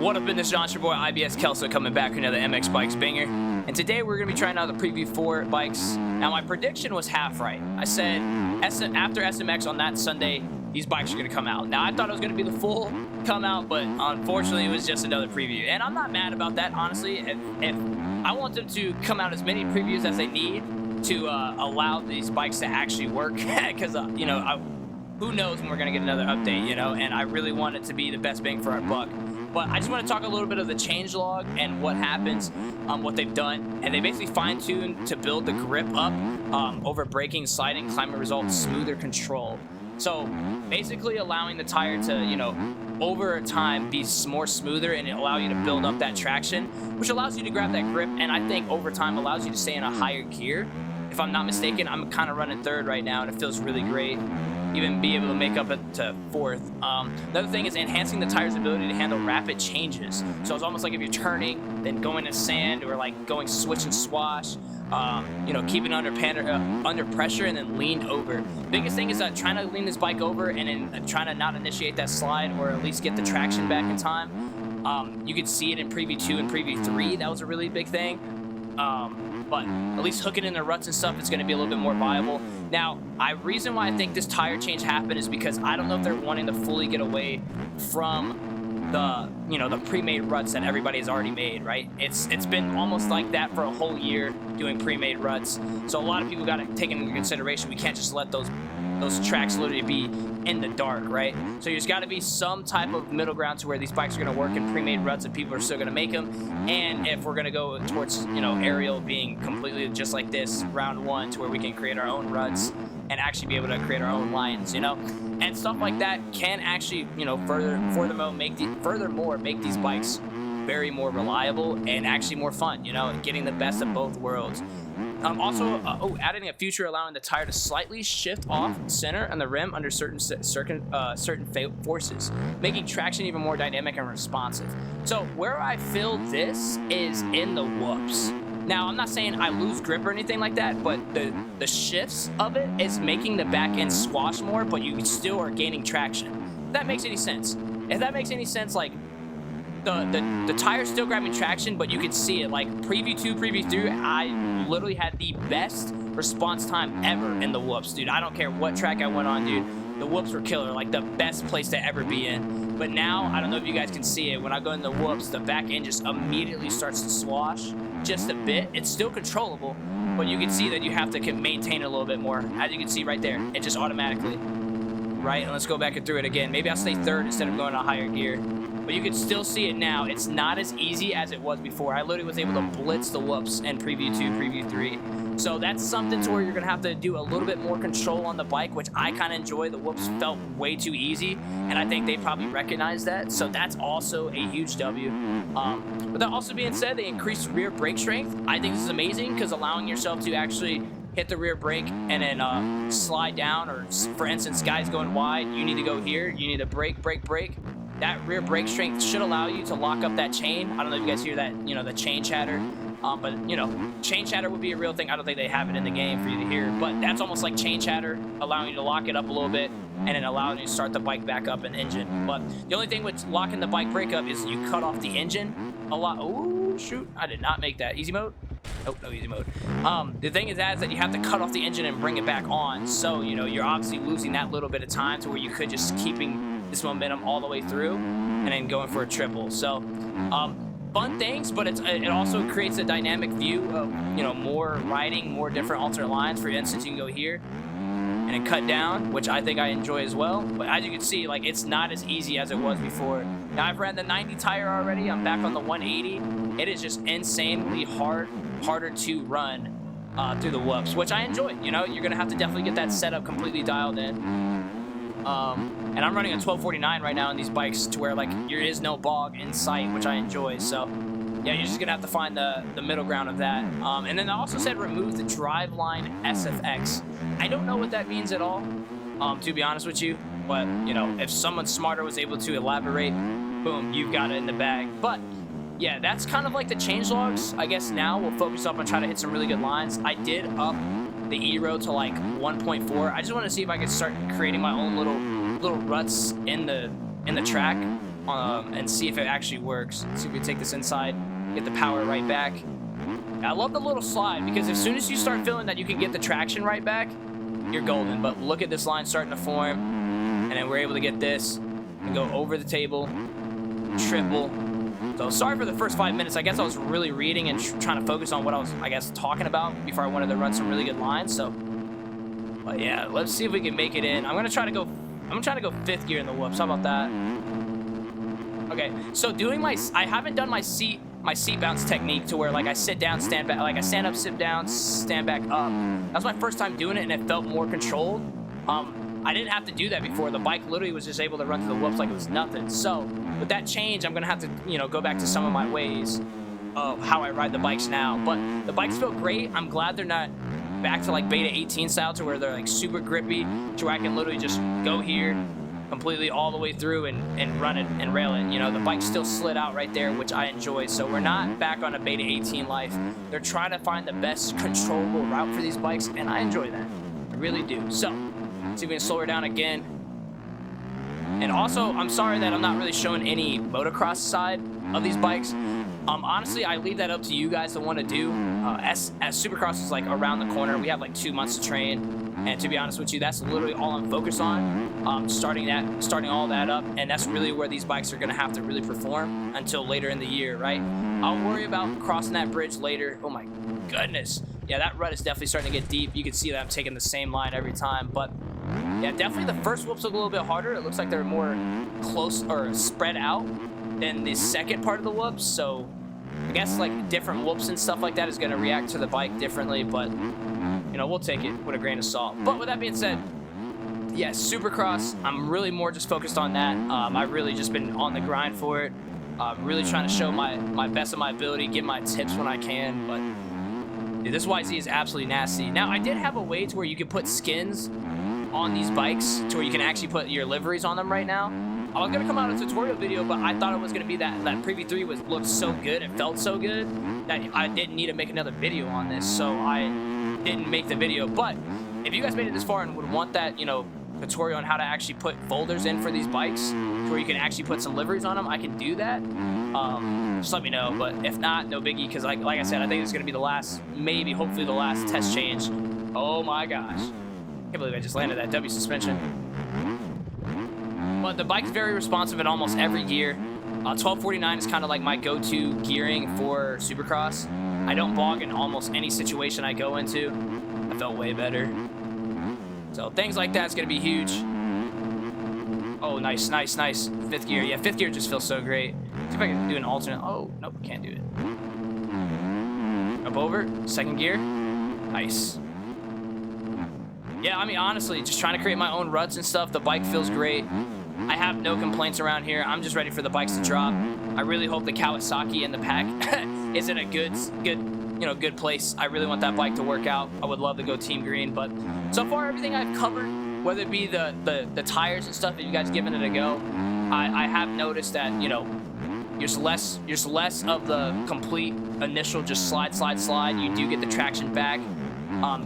What up in this John, your boy Ibskelso coming back with another MX Bikes banger. And today we're going to be trying out the preview 4 bikes. Now my prediction was half right. I said after SMX on that Sunday, these bikes are going to come out. Now I thought it was going to be the full come out, but unfortunately it was just another preview. And I'm not mad about that, honestly. If I want them to come out as many previews as they need to allow these bikes to actually work, because, you know, who knows when we're going to get another update, you know, and I really want it to be the best bang for our buck. But I just want to talk a little bit of the changelog and what happens, what they've done. And they basically fine-tuned to build the grip up over braking, sliding, climbing results, smoother control. So basically allowing the tire to, you know, over time be more smoother and allow you to build up that traction, which allows you to grab that grip, and I think over time allows you to stay in a higher gear. If I'm not mistaken, I'm kind of running third right now, and it feels really great. Even be able to make up it to fourth. Another thing is enhancing the tire's ability to handle rapid changes. So it's almost like if you're turning, then going to sand, or like going switch and swash, you know, keeping under pressure and then leaned over. Biggest thing is trying to lean this bike over and then trying to not initiate that slide, or at least get the traction back in time. You could see it in preview 2 and preview 3. That was a really big thing. But at least hooking in the ruts and stuff is going to be a little bit more viable. Now, reason why I think this tire change happened is because I don't know if they're wanting to fully get away from the, you know, the pre-made ruts that everybody has already made, right? It's been almost like that for a whole year, doing pre-made ruts. So a lot of people got to take into consideration, we can't just let those tracks literally be in the dark, right? So there's got to be some type of middle ground to where these bikes are going to work in pre-made ruts and people are still going to make them. And if we're going to go towards, you know, aerial being completely just like this, round 1, to where we can create our own ruts and actually be able to create our own lines, you know, and stuff like that can actually, you know, furthermore make these bikes very more reliable and actually more fun, you know, and getting the best of both worlds. Also, adding a feature allowing the tire to slightly shift off center and the rim under certain forces, making traction even more dynamic and responsive. So where I feel this is in the whoops. Now, I'm not saying I lose grip or anything like that, but the shifts of it is making the back end squash more, but you still are gaining traction. If that makes any sense. If that makes any sense, like, the tire's still grabbing traction, but you can see it. Like preview 2, preview 3, I literally had the best response time ever in the whoops, dude. I don't care what track I went on, dude. The whoops were killer, like the best place to ever be in. But now, I don't know if you guys can see it, when I go in the whoops, the back end just immediately starts to swash just a bit. It's still controllable, but you can see that you have to maintain it a little bit more. As you can see right there, it just automatically, right? And let's go back and through it again. Maybe I'll stay third instead of going to a higher gear. But you can still see it now. It's not as easy as it was before. I literally was able to blitz the whoops in preview 2, preview 3. So that's something to where you're going to have to do a little bit more control on the bike, which I kind of enjoy. The whoops felt way too easy, and I think they probably recognize that. So that's also a huge W. But that also being said, they increased rear brake strength. I think this is amazing, because allowing yourself to actually hit the rear brake and then slide down, or for instance, guys going wide, you need to go here, you need to brake. That rear brake strength should allow you to lock up that chain. I don't know if you guys hear that, you know, the chain chatter. But, you know, chain chatter would be a real thing. I don't think they have it in the game for you to hear. But that's almost like chain chatter, allowing you to lock it up a little bit and then allowing you to start the bike back up and engine. But the only thing with locking the bike brake up is you cut off the engine a lot. Oh, shoot. I did not make that. Easy mode? Nope, no easy mode. The thing is that you have to cut off the engine and bring it back on. So, you know, you're obviously losing that little bit of time to where you could just keeping this momentum all the way through and then going for a triple. So fun things, but it also creates a dynamic view of, you know, more riding, more different alternate lines. For instance, you can go here and then cut down, which I think I enjoy as well. But as you can see, like, it's not as easy as it was before. Now I've ran the 90 tire already. I'm back on the 180. It is just insanely harder to run through the whoops, which I enjoy. You know, you're gonna have to definitely get that setup completely dialed in. And I'm running a 1249 right now on these bikes, to where, like, there is no bog in sight, which I enjoy. So yeah, you're just gonna have to find the middle ground of that. And then I also said remove the driveline SFX. I don't know what that means at all, to be honest with you. But, you know, if someone smarter was able to elaborate, boom, you've got it in the bag. But yeah, that's kind of like the changelogs. I guess now we'll focus up on trying to hit some really good lines. I did up the E-row to like 1.4. I just want to see if I can start creating my own little ruts in the track. and see if it actually works. See if we take this inside, get the power right back. I love the little slide because as soon as you start feeling that you can get the traction right back, you're golden. But look at this line starting to form, and then we're able to get this and go over the table, triple. So sorry for the first 5 minutes. I guess I was really reading and trying to focus on what I was, I guess, talking about before I wanted to run some really good lines. So, but yeah, let's see if we can make it in. I'm gonna try to go 5th gear in the whoops. How about that? Okay, so doing I haven't done my seat bounce technique to where like I sit down, stand back, like I stand up, sit down, stand back up. That's my first time doing it, and it felt more controlled. I didn't have to do that before. The bike literally was just able to run through the whoops like it was nothing. So with that change, I'm gonna have to, you know, go back to some of my ways of how I ride the bikes now. But the bikes feel great. I'm glad they're not back to like beta 18 style to where they're like super grippy, to where I can literally just go here completely all the way through and run it and rail it. You know, the bike still slid out right there, which I enjoy. So we're not back on a beta 18 life. They're trying to find the best controllable route for these bikes, and I enjoy that. I really do. So let's see if we can slow her down again. And also, I'm sorry that I'm not really showing any motocross side of these bikes. Honestly, I leave that up to you guys to want to do. As Supercross is like around the corner, we have like 2 months to train, and to be honest with you, that's literally all I'm focused on. Starting all that up, and that's really where these bikes are gonna have to really perform until later in the year, right? I'll worry about crossing that bridge later. Oh my goodness, yeah, that rut is definitely starting to get deep. You can see that I'm taking the same line every time, but yeah, definitely the first whoops look a little bit harder. It looks like they're more close or spread out than the second part of the whoops, so I guess like different whoops and stuff like that is going to react to the bike differently, but you know, we'll take it with a grain of salt. But with that being said, yeah, Supercross, I'm really more just focused on that. I've really just been on the grind for it, really trying to show my best of my ability, give my tips when I can. But dude, this YZ is absolutely nasty. Now, I did have a way to where you could put skins on these bikes to where you can actually put your liveries on them right now. I was gonna come out with a tutorial video, but I thought it was gonna be that Preview 3 looked so good, it felt so good, that I didn't need to make another video on this, so I didn't make the video. But if you guys made it this far and would want that, you know, tutorial on how to actually put folders in for these bikes, to where you can actually put some liveries on them, I can do that. Just let me know, but if not, no biggie, because like I said, I think it's gonna be the last, maybe, hopefully the last test change. Oh my gosh. I can't believe I just landed that W suspension. But the bike's very responsive in almost every gear. 1249 is kind of like my go-to gearing for Supercross. I don't bog in almost any situation I go into. I felt way better. So things like that's going to be huge. Oh, nice, nice, nice. 5th gear. Yeah, 5th gear just feels so great. See if I can do an alternate. Oh, nope, can't do it. Up over. 2nd gear. Nice. Yeah, I mean, honestly, just trying to create my own ruts and stuff. The bike feels great. I have no complaints around here. I'm just ready for the bikes to drop. I really hope the Kawasaki and the pack is in a good place. I really want that bike to work out. I would love to go Team Green, but so far everything I've covered, whether it be the tires and stuff that you guys given it a go, I have noticed that, you know, there's less of the complete initial just slide. You do get the traction back.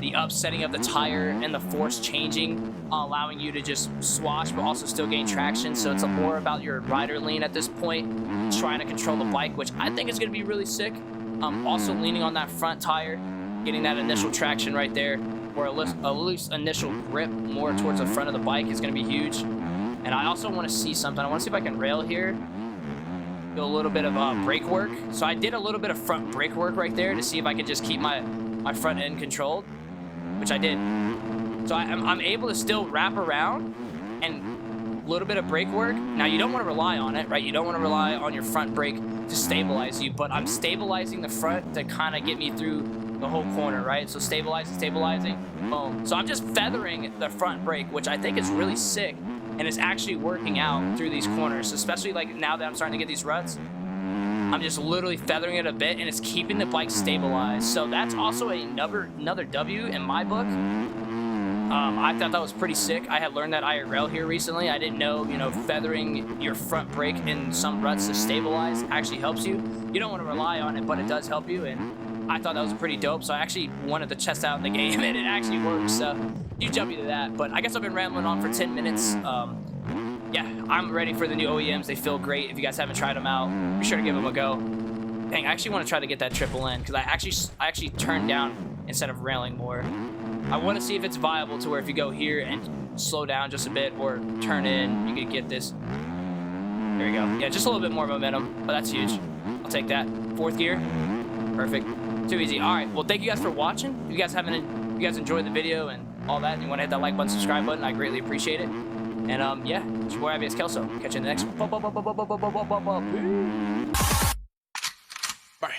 The upsetting of the tire and the force changing, allowing you to just swash but also still gain traction. So it's more about your rider lean at this point, trying to control the bike, which I think is going to be really sick. Also leaning on that front tire, getting that initial traction right there, or a loose initial grip more towards the front of the bike is going to be huge. And I also want to see something. I want to see if I can rail here, do a little bit of brake work. So I did a little bit of front brake work right there to see if I could just keep my front end controlled, which I did. So I'm able to still wrap around and a little bit of brake work. Now, you don't want to rely on it, right? You don't want to rely on your front brake to stabilize you, but I'm stabilizing the front to kind of get me through the whole corner, right? So stabilizing, boom. So I'm just feathering the front brake, which I think is really sick, and it's actually working out through these corners, especially like now that I'm starting to get these ruts. I'm just literally feathering it a bit, and it's keeping the bike stabilized. So that's also another W in my book. I thought that was pretty sick. I had learned that IRL here recently. I didn't know, you know, feathering your front brake in some ruts to stabilize actually helps you. You don't want to rely on it, but it does help you, and I thought that was pretty dope. So I actually wanted to test out the game, and it actually works. So you jump into that. But I guess I've been rambling on for 10 minutes. yeah, I'm ready for the new OEMs. They feel great. If you guys haven't tried them out, be sure to give them a go. Dang, I actually want to try to get that triple N because I actually turned down instead of railing more. I want to see if it's viable to where if you go here and slow down just a bit or turn in, you could get this. There we go. Yeah, just a little bit more momentum, but that's huge. I'll take that. 4th gear. Perfect. Too easy. All right. Well, thank you guys for watching. If you guys enjoyed the video and all that, and you want to hit that like button, subscribe button, I greatly appreciate it. And yeah, it's your boy Ibskelso. Catch you in the next one. Bye.